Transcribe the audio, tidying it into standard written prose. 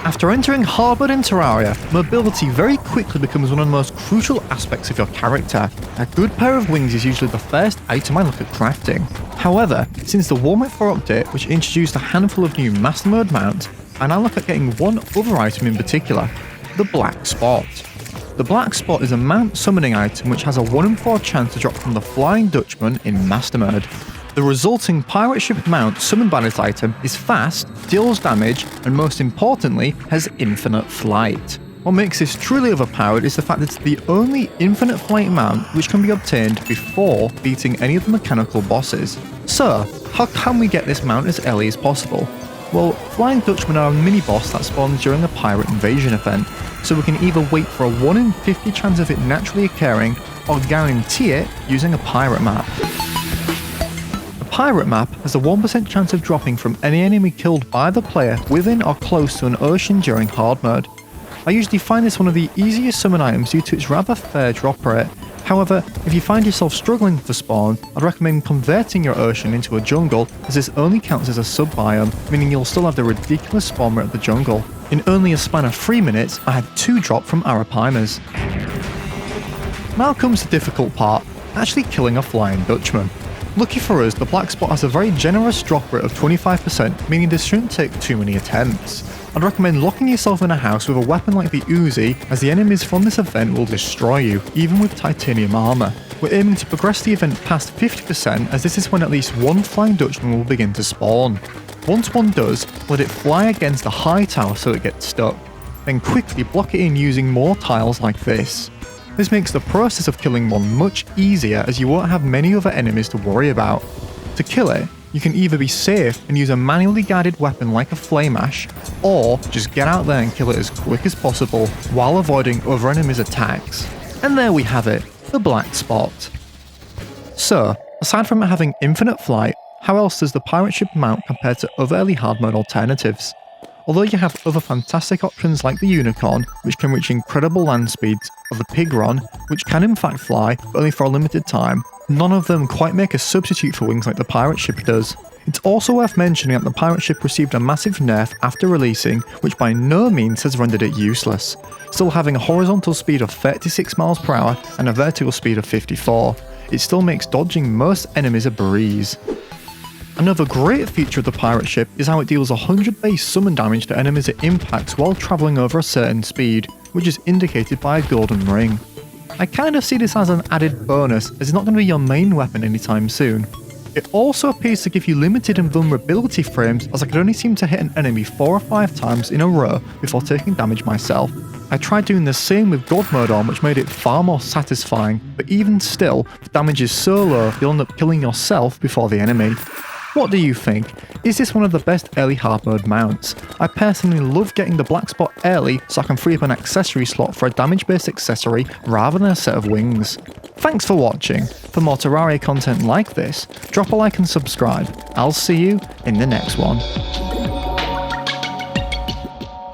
After entering hard mode in Terraria, mobility very quickly becomes one of the most crucial aspects of your character. A good pair of wings is usually the first item I look at crafting. However, since the 1.4 update, which introduced a handful of new Master Mode mounts, I now look at getting one other item in particular, the Black Spot. The Black Spot is a mount summoning item which has a 1 in 4 chance to drop from the Flying Dutchman in Master Mode. The resulting pirate ship mount summoned by this item is fast, deals damage, and most importantly, has infinite flight. What makes this truly overpowered is the fact that it's the only infinite flight mount which can be obtained before beating any of the mechanical bosses. So, how can we get this mount as early as possible? Well, Flying Dutchmen are a mini-boss that spawns during a pirate invasion event, so we can either wait for a 1 in 50 chance of it naturally occurring, or guarantee it using a pirate map. Pirate map has a 1% chance of dropping from any enemy killed by the player within or close to an ocean during hard mode. I usually find this one of the easiest summon items due to its rather fair drop rate. However, if you find yourself struggling for spawn, I'd recommend converting your ocean into a jungle, as this only counts as a sub-biome, meaning you'll still have the ridiculous spawn rate of the jungle. In only a span of 3 minutes, I had 2 drop from Arapaimas. Now comes the difficult part, actually killing a Flying Dutchman. Lucky for us, the Black Spot has a very generous drop rate of 25%, meaning this shouldn't take too many attempts. I'd recommend locking yourself in a house with a weapon like the Uzi, as the enemies from this event will destroy you, even with titanium armor. We're aiming to progress the event past 50%, as this is when at least one Flying Dutchman will begin to spawn. Once one does, let it fly against a high tower so it gets stuck. Then quickly block it in using more tiles like this. This makes the process of killing one much easier, as you won't have many other enemies to worry about. To kill it, you can either be safe and use a manually guided weapon like a Flame Ash, or just get out there and kill it as quick as possible while avoiding other enemies' attacks. And there we have it, the Black Spot. So, aside from it having infinite flight, how else does the pirate ship mount compare to other early hard mode alternatives? Although you have other fantastic options like the Unicorn, which can reach incredible land speeds, or the Pigron, which can in fact fly, but only for a limited time, none of them quite make a substitute for wings like the pirate ship does. It's also worth mentioning that the pirate ship received a massive nerf after releasing, which by no means has rendered it useless, still having a horizontal speed of 36 miles per hour and a vertical speed of 54. It still makes dodging most enemies a breeze. Another great feature of the pirate ship is how it deals 100 base summon damage to enemies it impacts while travelling over a certain speed, which is indicated by a golden ring. I kind of see this as an added bonus, as it's not going to be your main weapon anytime soon. It also appears to give you limited invulnerability frames, as I could only seem to hit an enemy 4 or 5 times in a row before taking damage myself. I tried doing the same with God mode on, which made it far more satisfying, but even still, the damage is so low you'll end up killing yourself before the enemy. What do you think? Is this one of the best early hard mode mounts? I personally love getting the Black Spot early so I can free up an accessory slot for a damage based accessory rather than a set of wings. Thanks for watching. For more Terraria content like this, drop a like and subscribe. I'll see you in the next one.